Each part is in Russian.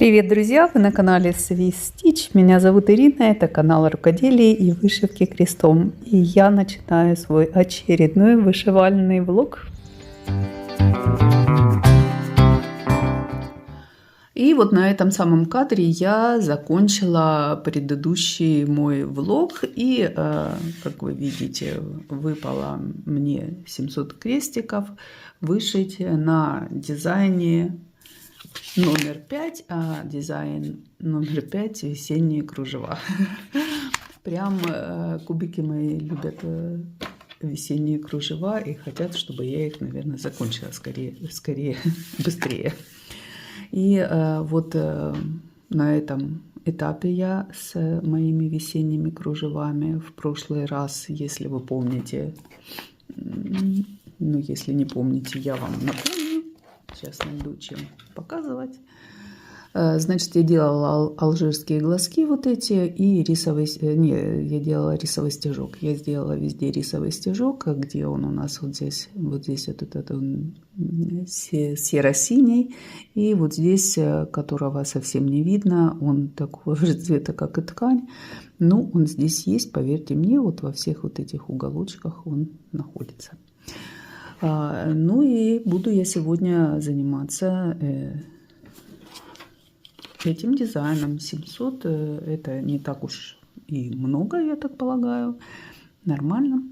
Привет, друзья! Вы на канале Swiss Stitch. Меня зовут Ирина, это канал рукоделия и вышивки крестом. И я начинаю свой очередной вышивальный влог. И вот на этом самом кадре я закончила предыдущий мой влог. И, как вы видите, выпало мне 700 крестиков вышить на дизайне номер 5, а дизайн номер 5 весенние кружева. Прям кубики мои любят весенние кружева и хотят, чтобы я их, наверное, закончила скорее, быстрее. И вот на этом этапе я с моими весенними кружевами. В прошлый раз, если вы помните, ну если не помните, я вам напомню. Сейчас найду, чем показывать. Значит, я делала алжирские глазки вот эти и рисовый... я делала рисовый стежок. Я сделала везде рисовый стежок, где он у нас вот здесь вот этот он серо-синий. И вот здесь, которого совсем не видно, он такого же цвета, как и ткань. Но он здесь есть, поверьте мне, вот во всех вот этих уголочках он находится. Ну и буду я сегодня заниматься этим дизайном. 700 это не так уж и много, я так полагаю. Нормально.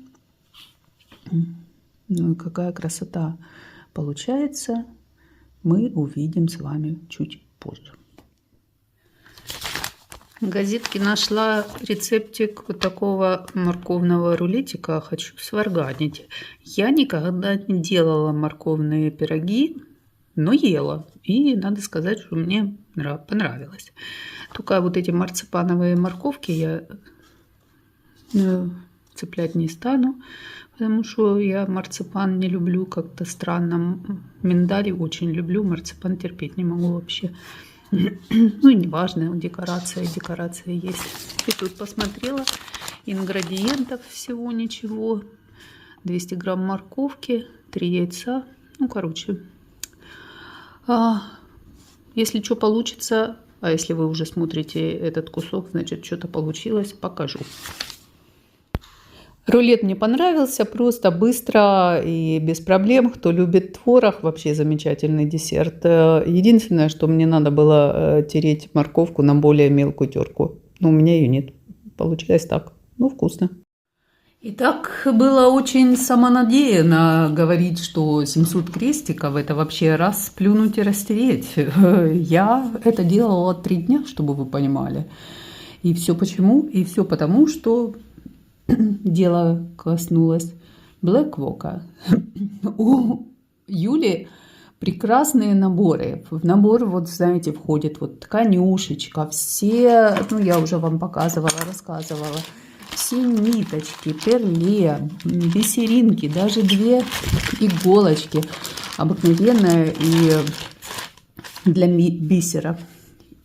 Ну и какая красота получается, мы увидим с вами чуть позже. В газетке нашла рецептик вот такого морковного рулетика. Хочу сварганить. Я никогда не делала морковные пироги, но ела. И надо сказать, что мне понравилось. Только вот эти марципановые морковки я цеплять не стану, потому что я марципан не люблю, как-то странно. Миндаль очень люблю, марципан терпеть не могу вообще. Ну и неважно, декорация есть. И тут посмотрела, ингредиентов всего ничего. 200 грамм морковки, 3 яйца. Ну, короче, если что получится, а если вы уже смотрите этот кусок, значит, что-то получилось, покажу. Рулет мне понравился, просто быстро и без проблем. Кто любит творог, вообще замечательный десерт. Единственное, что мне надо было тереть морковку на более мелкую терку. Но у меня ее нет. Получилось так. Ну, вкусно. Итак, было очень самонадеянно говорить, что 700 крестиков это вообще раз плюнуть и растереть. Я это делала 3 дня, чтобы вы понимали. И все почему? И все потому, что... дело коснулось Блэквока. У Юли прекрасные наборы. В набор, вот знаете, входит вот тканюшечка, все, ну я уже вам показывала, рассказывала, все ниточки, перле, бисеринки, даже 2 иголочки обыкновенные и для бисера.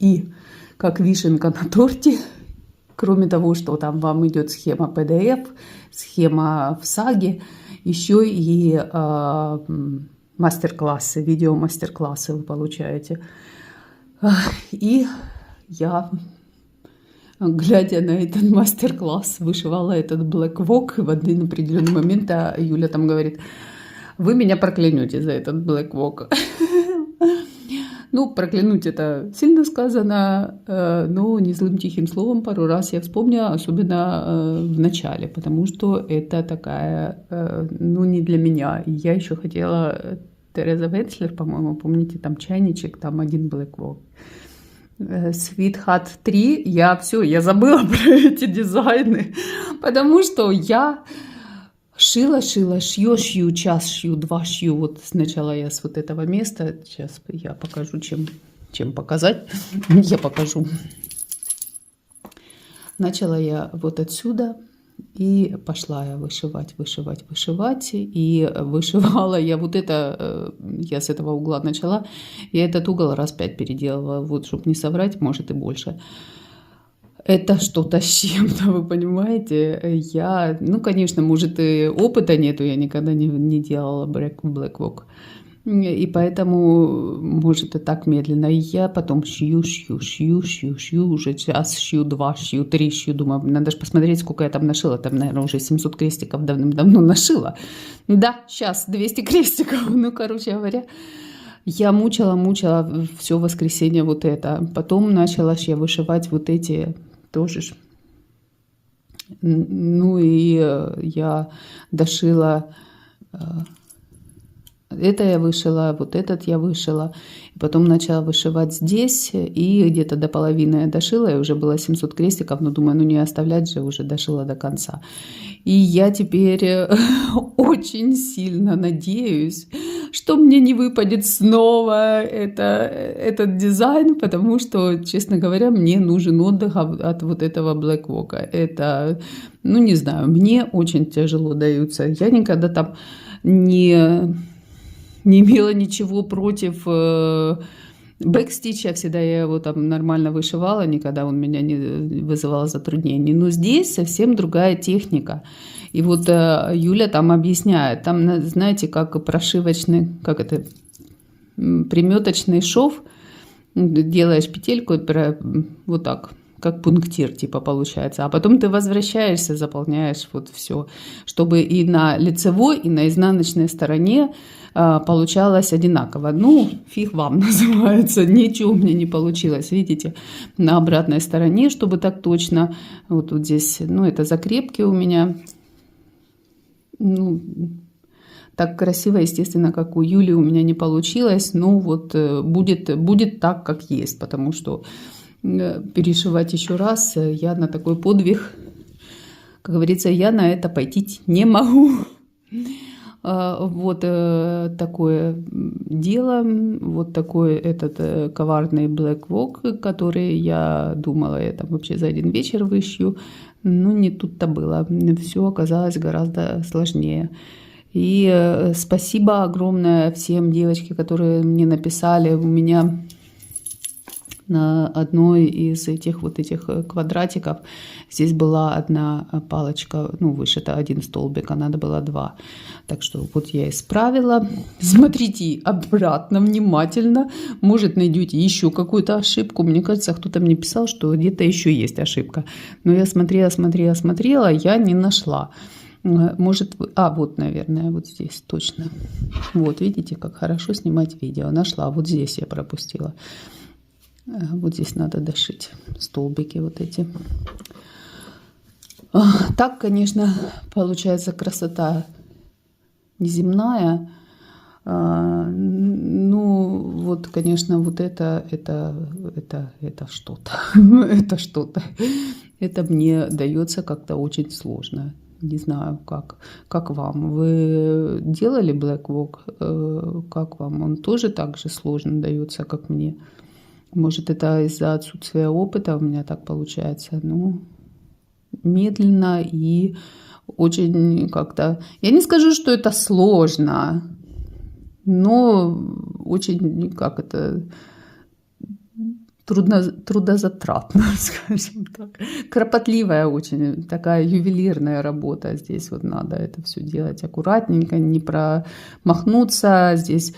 И как вишенка на торте, кроме того, что там вам идет схема PDF, схема в саге, еще и мастер-классы, видео-мастер-классы вы получаете. И я, глядя на этот мастер-класс, вышивала этот Black Vogue. В один определенный момент Юля там говорит: вы меня проклянете за этот Black Vogue. Ну, проклянуть это сильно сказано, но не злым тихим словом пару раз я вспомню, особенно в начале, потому что это такая, ну, не для меня. И я еще хотела Тереза Венслер, по-моему, помните, там чайничек, там один Black Vogue. Sweet Hat 3, я забыла про эти дизайны, потому что я... шью, час шью, 2 шью. Вот сначала я с вот этого места. Сейчас я покажу, чем показать. Я покажу. Начала я вот отсюда. И пошла я вышивать. И вышивала я вот это. Я с этого угла начала. Я этот угол раз 5 переделала. Вот, чтобы не соврать, может и больше. Это что-то с чем-то, вы понимаете? Я, ну, конечно, может, и опыта нету, я никогда не делала Black Vogue. И поэтому, может, и так медленно. И я потом шью, уже час шью, 2 шью, 3 шью. Думаю, надо же посмотреть, сколько я там нашила. Там, наверное, уже 700 крестиков давным-давно нашила. Да, сейчас 200 крестиков. Ну, короче говоря, я мучила все воскресенье вот это. Потом начала я вышивать вот эти тоже ж. Ну и я дошила... Это я вышила, вот этот я вышила. Потом начала вышивать здесь, и где-то до половины я дошила, и уже было 700 крестиков, но думаю, ну не оставлять же, уже дошила до конца. И я теперь очень сильно надеюсь, что мне не выпадет снова этот дизайн, потому что, честно говоря, мне нужен отдых от вот этого Black Vogue. Это, ну не знаю, мне очень тяжело даются. Я никогда там не имела ничего против бэкстича, всегда я его там нормально вышивала, никогда он меня не вызывал затруднений. Но здесь совсем другая техника. И вот Юля там объясняет, там, знаете, как прошивочный, как это, приметочный шов, делаешь петельку, вот так, как пунктир типа получается, а потом ты возвращаешься, заполняешь вот все, чтобы и на лицевой, и на изнаночной стороне получалось одинаково. Ну, фиг вам называется, ничего у меня не получилось, видите, на обратной стороне, чтобы так точно, вот тут здесь, ну, это закрепки у меня, ну, так красиво, естественно, как у Юли у меня не получилось, ну, вот будет так, как есть, потому что перешивать еще раз я на такой подвиг, как говорится, я на это пойти не могу. Вот такое дело, вот такой этот коварный Black Vogue, который я думала, я там вообще за один вечер вышью, но не тут-то было, все оказалось гораздо сложнее. И спасибо огромное всем девочки, которые мне написали, у меня на одной из этих квадратиков здесь была одна палочка, ну, вышита один столбик, а надо было 2. Так что вот я исправила. Смотрите обратно внимательно. Может, найдете еще какую-то ошибку. Мне кажется, кто-то мне писал, что где-то еще есть ошибка. Но я смотрела, я не нашла. Может, вот, наверное, вот здесь точно. Вот, видите, как хорошо снимать видео. Нашла, вот здесь я пропустила. Вот здесь надо дошить столбики вот эти. Так, конечно, получается красота неземная. Ну, вот, конечно, вот это что-то. Это что-то. Это мне дается как-то очень сложно. Не знаю, как вам. Вы делали Black Vogue? Как вам? Он тоже так же сложно дается, как мне? Может, это из-за отсутствия опыта у меня так получается. Ну, медленно и очень как-то... Я не скажу, что это сложно, но очень, как это... трудозатратно, скажем так. Кропотливая очень, такая ювелирная работа. Здесь вот надо это все делать аккуратненько, не промахнуться. Здесь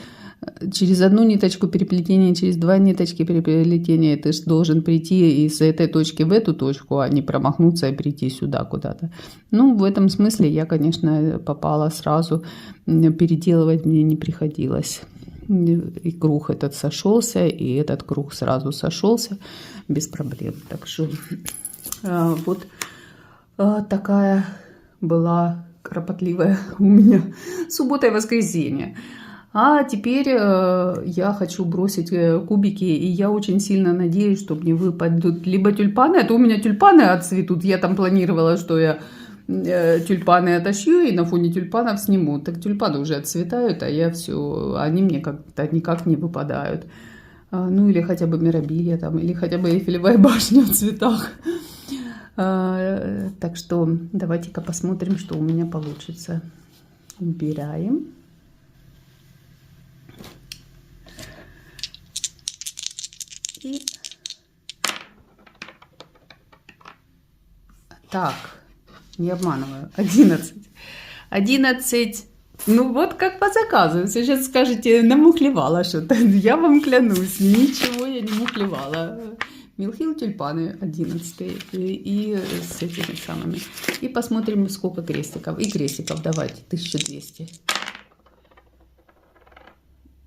через одну ниточку переплетения, через 2 ниточки переплетения ты должен прийти из этой точки в эту точку, а не промахнуться и прийти сюда куда-то. Ну, в этом смысле я, конечно, попала сразу, переделывать мне не приходилось. И круг этот сошелся, и этот круг сразу сошелся без проблем. Так что вот такая была кропотливая у меня суббота и воскресенье. А теперь я хочу бросить кубики, и я очень сильно надеюсь, что мне выпадут либо тюльпаны, а то у меня тюльпаны отцветут. Я там планировала, что я тюльпаны отошью и на фоне тюльпанов сниму. Так тюльпаны уже отцветают, а я все, они мне как-то никак не выпадают. Ну или хотя бы мирабилья там, или хотя бы Эйфелевая башня в цветах. Так что давайте-ка посмотрим, что у меня получится. Убираем. И... Так, не обманываю, 11. Ну вот как по заказу. Вы сейчас скажете, намухлевала что-то. Я вам клянусь, ничего я не мухлевала. Милхил тюльпаны 11 и с этими самыми. И посмотрим, сколько крестиков. И крестиков давайте, 1200.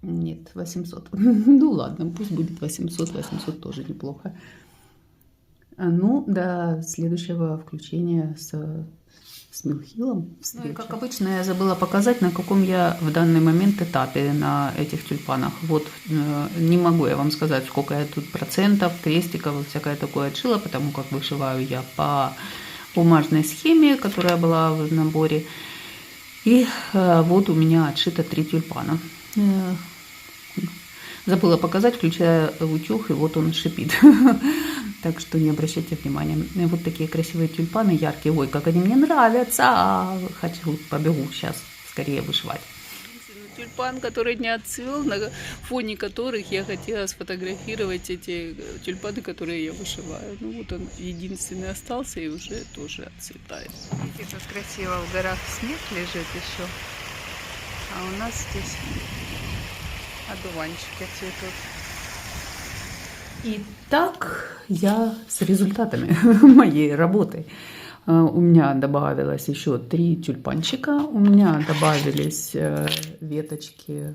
Нет, 800. Ну ладно, пусть будет 800. 800 тоже неплохо. Ну, до следующего включения с Милхилом. Ну и как обычно, я забыла показать, на каком я в данный момент этапе на этих тюльпанах. Вот не могу я вам сказать, сколько я тут процентов, крестиков и всякое такое отшила, потому как вышиваю я по бумажной схеме, которая была в наборе. И вот у меня отшито 3 тюльпана. Забыла показать, включая утюг, и вот он шипит. Так что не обращайте внимания. Вот такие красивые тюльпаны, яркие. Ой, как они мне нравятся. Хочу, побегу сейчас скорее вышивать. Тюльпан, который не отцвел, на фоне которых я хотела сфотографировать эти тюльпаны, которые я вышиваю. Ну вот он единственный остался и уже тоже отцветает. Видите, как красиво в горах снег лежит еще. А у нас здесь одуванчики цветут. Итак, я с результатами моей работы. У меня добавилось еще 3 тюльпанчика. У меня добавились веточки,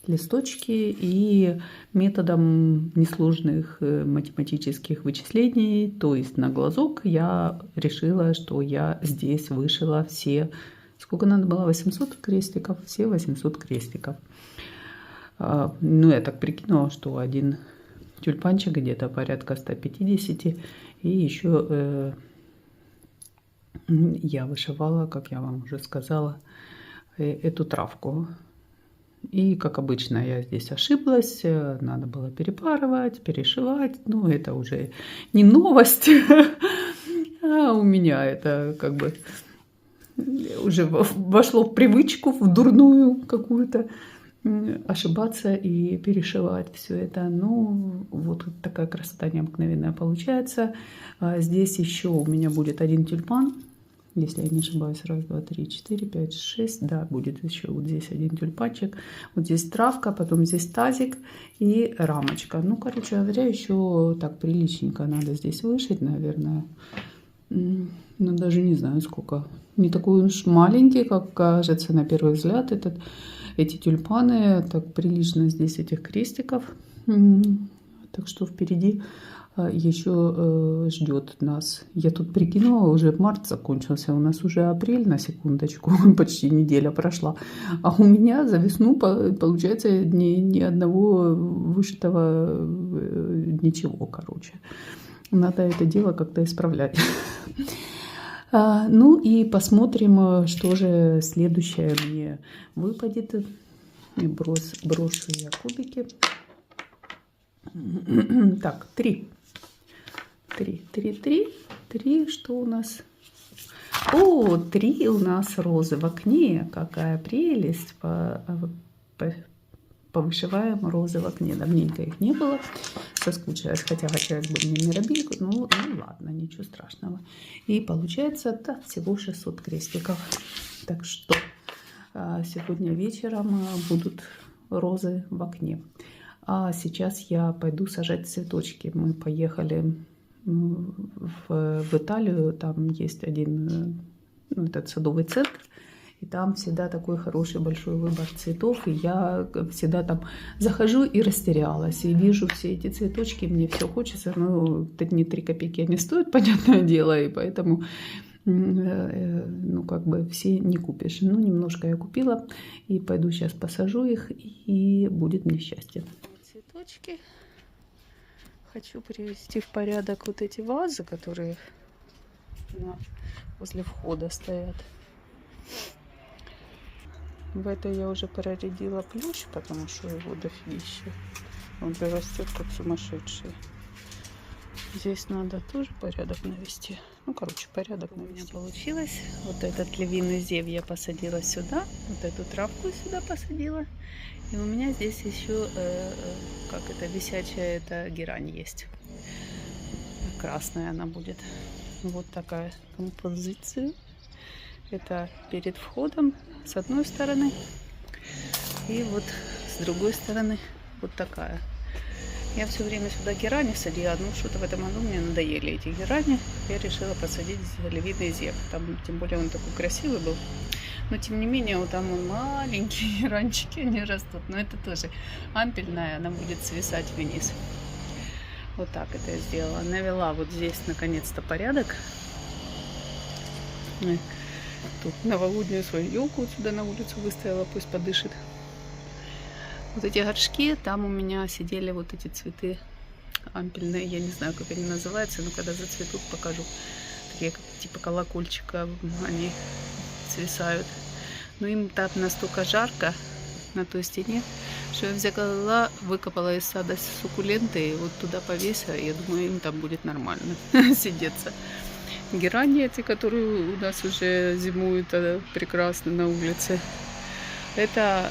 листочки. И методом несложных математических вычислений, то есть на глазок, я решила, что я здесь вышила все... Сколько надо было? 800 крестиков? Все 800 крестиков. Ну, я так прикинула, что один тюльпанчик где-то порядка 150. И еще я вышивала, как я вам уже сказала, эту травку. И, как обычно, я здесь ошиблась. Надо было перепарывать, перешивать. Ну, это уже не новость. А у меня это как бы уже вошло в привычку, в дурную какую-то. Ошибаться и перешивать все это. Ну, вот такая красота необыкновенная получается. Здесь еще у меня будет 1 тюльпан. Если я не ошибаюсь, 1, 2, 3, 4, 5, 6. Да, будет еще вот здесь 1 тюльпанчик. Вот здесь травка, потом здесь тазик и рамочка. Ну, короче говоря, еще так приличненько надо здесь вышить, наверное. Ну, даже не знаю сколько. Не такой уж маленький, как кажется на первый взгляд эти тюльпаны. Так прилично здесь этих крестиков. Так что впереди еще ждет нас. Я тут прикинула, уже март закончился, у нас уже апрель, на секундочку, почти неделя прошла. А у меня за весну получается ни одного вышитого ничего, короче. Надо это дело как-то исправлять. Ну и посмотрим, что же следующее мне выпадет. И брошу я кубики. Так, 3. 3. Что у нас? О, 3 у нас розы в окне. Какая прелесть. Повышиваем розы в окне. Давненько их не было. Соскучилась, хотя хотелось бы мне миробильку. Ну ладно, ничего страшного. И получается всего 600 крестиков. Так что сегодня вечером будут розы в окне. А сейчас я пойду сажать цветочки. Мы поехали в Италию. Там есть один этот садовый центр. И там всегда такой хороший большой выбор цветов. И я всегда там захожу и растерялась. И вижу все эти цветочки, мне все хочется. Но не 3 копейки они стоят, понятное дело. И поэтому, ну, как бы все не купишь. Ну, немножко я купила. И пойду сейчас посажу их. И будет мне счастье. Цветочки. Хочу привести в порядок вот эти вазы, которые возле входа стоят. В этой я уже проредила плющ, потому что его дофигища. Он растет как сумасшедший. Здесь надо тоже порядок навести. Ну, короче, порядок у меня получилось. Вот этот львиный зев я посадила сюда. Вот эту травку сюда посадила. И у меня здесь еще, как это, висячая эта герань есть. Красная она будет. Вот такая композиция. Это перед входом с одной стороны. И вот с другой стороны вот такая. Я все время сюда герани садила, но что-то в этом году мне надоели эти герани. Я решила посадить львиный зев. Там, тем более, он такой красивый был. Но, тем не менее, вот там он маленькие геранчики, они растут. Но это тоже ампельная, она будет свисать вниз. Вот так это я сделала. Навела вот здесь, наконец-то, порядок. Тут новогоднюю свою елку вот сюда на улицу выставила, пусть подышит. Вот эти горшки, там у меня сидели вот эти цветы ампельные, я не знаю, как они называются, но когда зацветут, покажу. Такие, как, типа колокольчика, они свисают. Но им там настолько жарко на той стене, что я взяла, выкопала из сада суккуленты и вот туда повесила. Я думаю, им там будет нормально сидеться. Герани эти, которые у нас уже зимуют прекрасно на улице, это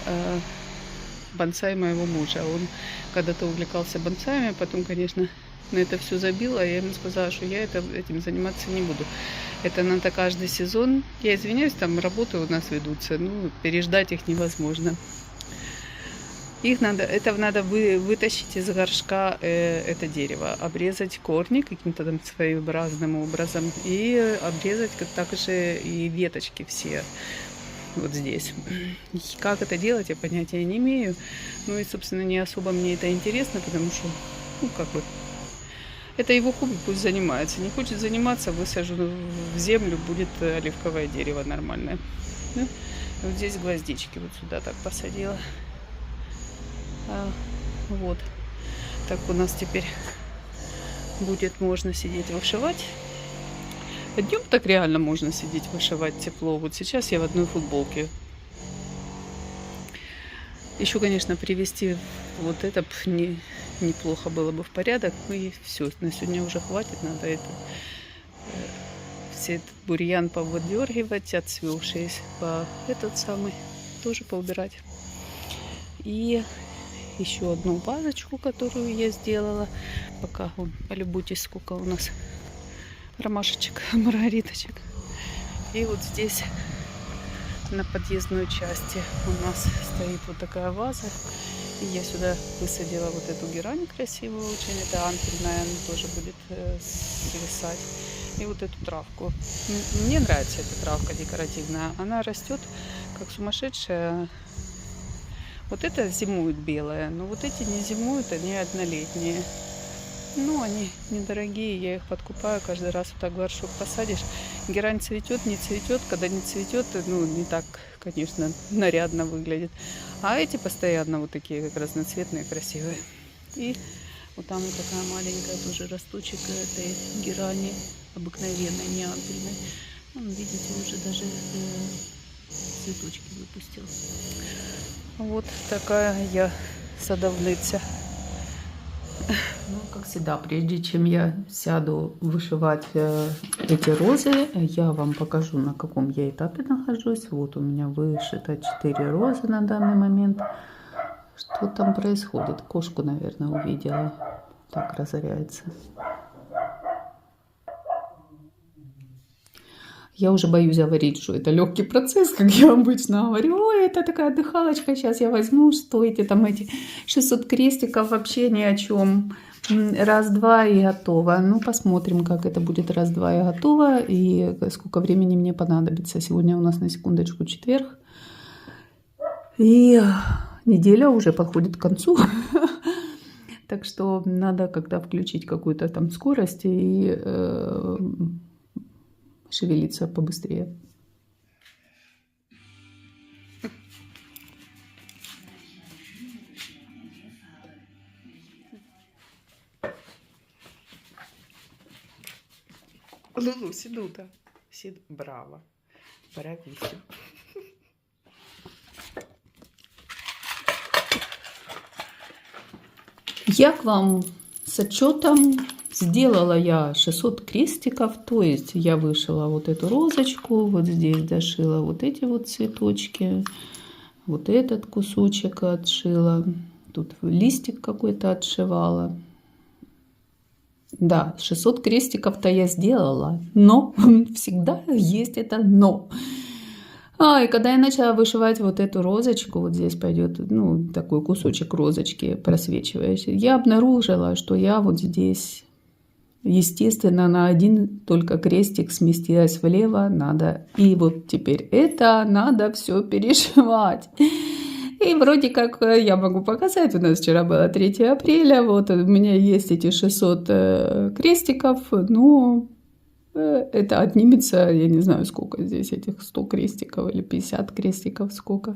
бонсай моего мужа. Он когда-то увлекался бонсаями, потом, конечно, на это все забил, а я ему сказала, что я этим заниматься не буду. Это надо каждый сезон. Я извиняюсь, там работы у нас ведутся, ну, переждать их невозможно. Это надо вытащить из горшка это дерево, обрезать корни каким-то там своеобразным образом и обрезать также и веточки все. Вот здесь. И как это делать, я понятия не имею. Ну и, собственно, не особо мне это интересно, потому что, ну, как бы, это его хобби, пусть занимается. Не хочет заниматься, высажу в землю, будет оливковое дерево нормальное. Ну, вот здесь гвоздички вот сюда так посадила. Вот. Так у нас теперь будет можно сидеть вышивать. Днем так реально можно сидеть, вышивать тепло. Вот сейчас я в одной футболке. Еще, конечно, привести вот это неплохо было бы в порядок. Ну и все, на сегодня уже хватит. Надо все этот бурьян повыдергивать, отцвевшись, этот самый тоже поубирать. И еще одну вазочку, которую я сделала. Пока полюбуйтесь, сколько у нас ромашечек, маргариточек. И вот здесь на подъездной части у нас стоит вот такая ваза. И я сюда высадила вот эту герань красивую очень. Это ампельная, она тоже будет свисать. И вот эту травку. Мне нравится эта травка декоративная. Она растет как сумасшедшая. Вот это зимует белая, но вот эти не зимуют, они однолетние. Ну, они недорогие, я их подкупаю каждый раз. Вот так горшок посадишь. Герань цветет, не цветет. Когда не цветет, ну, не так, конечно, нарядно выглядит. А эти постоянно вот такие, как разноцветные, красивые. И вот там вот такая маленькая тоже росточек этой герани, обыкновенной, не ампельной. Ну, видите, уже даже цветочки выпустил. Вот такая я садовниця. Ну, как всегда, прежде чем я сяду вышивать эти розы, я вам покажу, на каком я этапе нахожусь. Вот у меня вышито 4 розы на данный момент. Что там происходит? Кошку, наверное, увидела. Так разоряется. Я уже боюсь говорить, что это легкий процесс, как я обычно говорю. Ой, это такая дыхалочка, сейчас я возьму, что там эти 600 крестиков, вообще ни о чем. Раз-два и готово. Ну, посмотрим, как это будет раз-два и готово, и сколько времени мне понадобится. Сегодня у нас на секундочку четверг. И неделя уже подходит к концу. Так что надо когда включить какую-то там скорость и шевелиться побыстрее. Лулу, сідута. Браво. Бравissimo. Як вам с отчетом? Сделала я 600 крестиков, то есть я вышила вот эту розочку, вот здесь дошила вот эти вот цветочки, вот этот кусочек отшила, тут листик какой-то отшивала. Да, 600 крестиков-то я сделала, но всегда есть это но. И когда я начала вышивать вот эту розочку, вот здесь пойдет, ну, такой кусочек розочки просвечивающий, я обнаружила, что я вот здесь, естественно, на один только крестик сместилась влево, надо, и вот теперь это надо все перешивать. И вроде как я могу показать, у нас вчера было 3 апреля, вот у меня есть эти 600 крестиков, но это отнимется, я не знаю, сколько здесь этих 100 крестиков или 50 крестиков, сколько.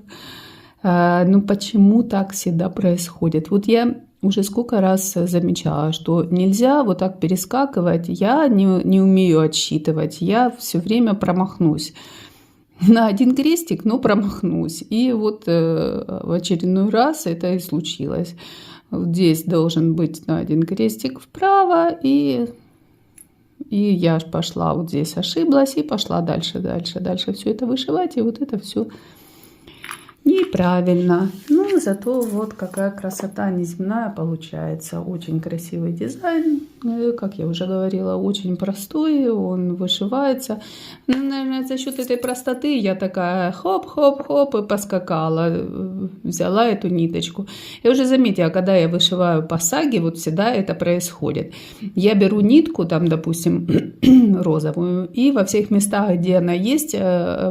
Ну почему так всегда происходит? Вот я уже сколько раз замечала, что нельзя вот так перескакивать, я не умею отсчитывать, я все время промахнусь. На один крестик, но промахнусь. И вот в очередной раз это и случилось. Вот здесь должен быть на один крестик вправо, и я пошла вот здесь, ошиблась, и пошла дальше все это вышивать, и вот это все неправильно. Ну, зато вот какая красота неземная получается. Очень красивый дизайн, как я уже говорила, очень простой, он вышивается. Ну, наверное, за счет этой простоты я такая хоп-хоп-хоп и поскакала, взяла эту ниточку. Я уже заметила, когда я вышиваю по саге, вот всегда это происходит. Я беру нитку, там, допустим, розовую, и во всех местах, где она есть,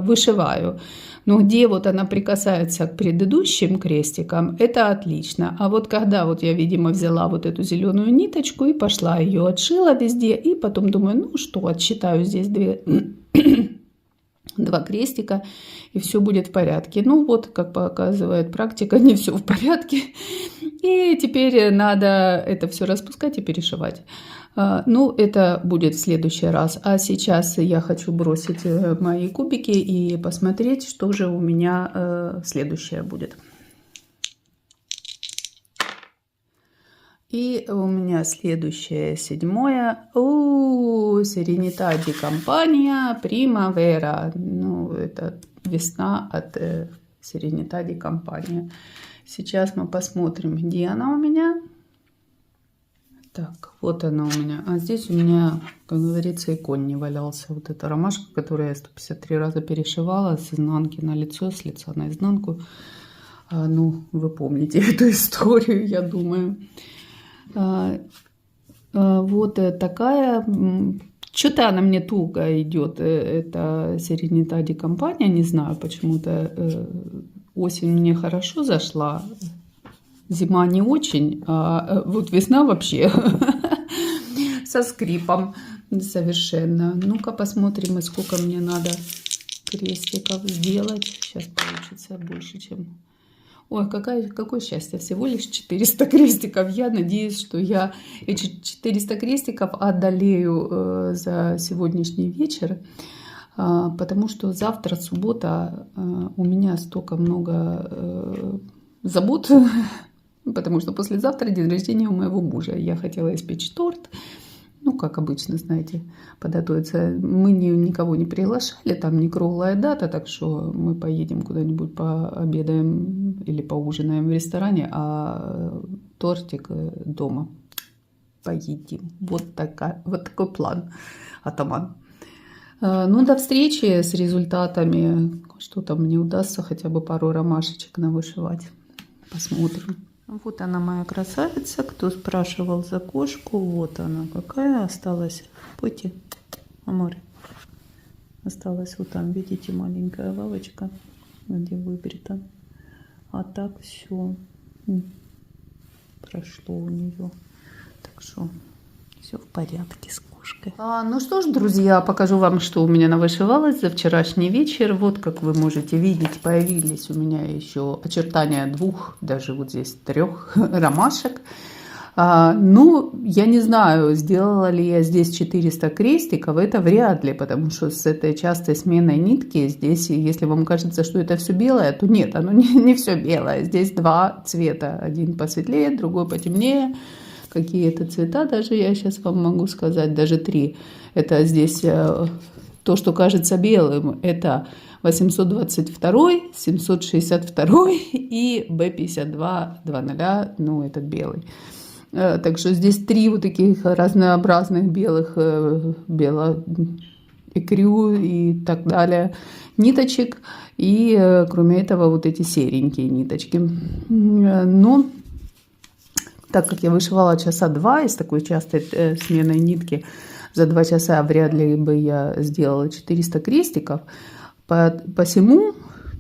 вышиваю. Но где вот она прикасается к предыдущим крестикам, это отлично. А вот когда вот я, видимо, взяла вот эту зеленую ниточку и пошла ее отшила везде, и потом думаю, ну что, отсчитаю здесь 2 крестика, и все будет в порядке. Ну вот, как показывает практика, не все в порядке. И теперь надо это все распускать и перешивать. Ну, это будет в следующий раз. А сейчас я хочу бросить мои кубики и посмотреть, что же у меня следующее будет. И у меня следующее 7-е. Serenità di Campania Primavera. Ну, это весна от Serenità di Campania. Сейчас мы посмотрим, где она у меня. Так, вот она у меня. А здесь у меня, как говорится, и конь не валялся. Вот эта ромашка, которую я 153 раза перешивала с изнанки на лицо, с лица на изнанку. Ну, вы помните эту историю, я думаю. Вот такая... Что-то она мне туго идет. Это Serenità di Campania. Не знаю, почему-то осень мне хорошо зашла. Зима не очень, а вот весна вообще со скрипом совершенно. Ну-ка посмотрим, сколько мне надо крестиков сделать. Сейчас получится больше, чем... Ой, какое счастье, всего лишь 400 крестиков. Я надеюсь, что я эти 400 крестиков одолею за сегодняшний вечер, потому что завтра суббота, у меня столько много забот. Потому что послезавтра день рождения у моего мужа. Я хотела испечь торт. Ну, как обычно, знаете, подготовиться. Мы никого не приглашали, там не круглая дата, так что мы поедем куда-нибудь пообедаем или поужинаем в ресторане, а тортик дома поедим. Вот такой план, атаман. Ну, до встречи с результатами. Что там мне удастся хотя бы пару ромашечек навышивать. Посмотрим. Вот она, моя красавица. Кто спрашивал за кошку, вот она какая осталась. Пойте, аморе. Осталась вот там, видите, маленькая лавочка, где выбрита. А так все прошло у нее. Так что все в порядке с кошкой. Ну что ж, друзья, покажу вам, что у меня навышивалось за вчерашний вечер. Вот, как вы можете видеть, появились у меня еще очертания 2, даже вот здесь 3 ромашек. Ну, я не знаю, сделала ли я здесь 400 крестиков, это вряд ли, потому что с этой частой сменой нитки здесь, если вам кажется, что это все белое, то нет, оно не все белое. Здесь 2 цвета, один посветлее, другой потемнее. Какие это цвета, даже я сейчас вам могу сказать, даже 3. Это здесь то, что кажется белым, это 822, 762 и B5220, ну, этот белый. Так что здесь 3 вот таких разнообразных белых, икрю и так далее ниточек. И кроме этого вот эти серенькие ниточки. Но так как я вышивала часа 2 из такой частой сменой нитки, за 2 часа вряд ли бы я сделала 400 крестиков. Посему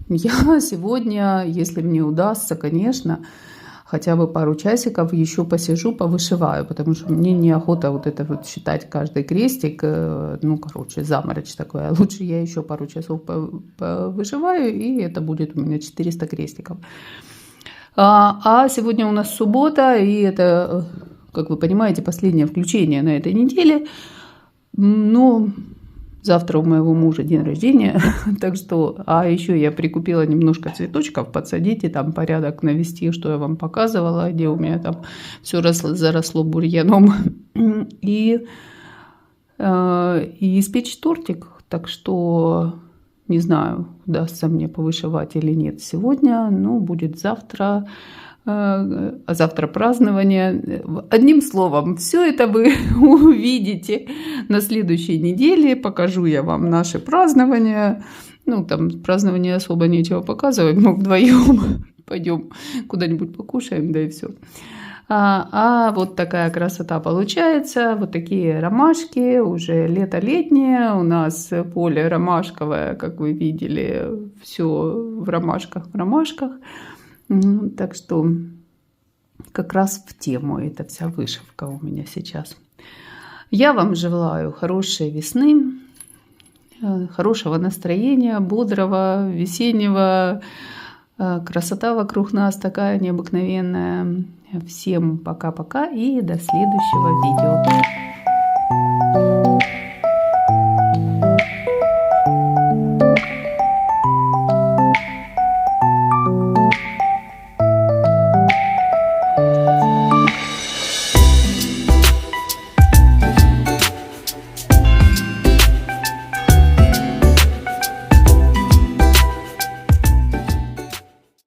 я сегодня, если мне удастся, конечно, хотя бы пару часиков еще посижу, повышиваю, потому что мне неохота вот это вот считать каждый крестик, ну, короче, заморочь такое. Лучше я еще пару часов повышиваю, и это будет у меня 400 крестиков. А сегодня у нас суббота, и это, как вы понимаете, последнее включение на этой неделе. Но завтра у моего мужа день рождения, так что... А еще я прикупила немножко цветочков, подсадить и там порядок навести, что я вам показывала, где у меня там все заросло бурьяном. И испечь тортик, так что... Не знаю, удастся мне повышивать или нет сегодня, но будет завтра. А завтра празднование. Одним словом, все это вы увидите на следующей неделе. Покажу я вам наши празднования. Ну, там празднования особо нечего показывать. Мы вдвоем пойдем куда-нибудь покушаем, да и все. А вот такая красота получается. Вот такие ромашки. Уже лето летнее. У нас поле ромашковое, как вы видели. Все в ромашках, в ромашках. Так что как раз в тему эта вся вышивка у меня сейчас. Я вам желаю хорошей весны, хорошего настроения, бодрого, весеннего. Красота вокруг нас такая необыкновенная. Всем пока-пока и до следующего видео.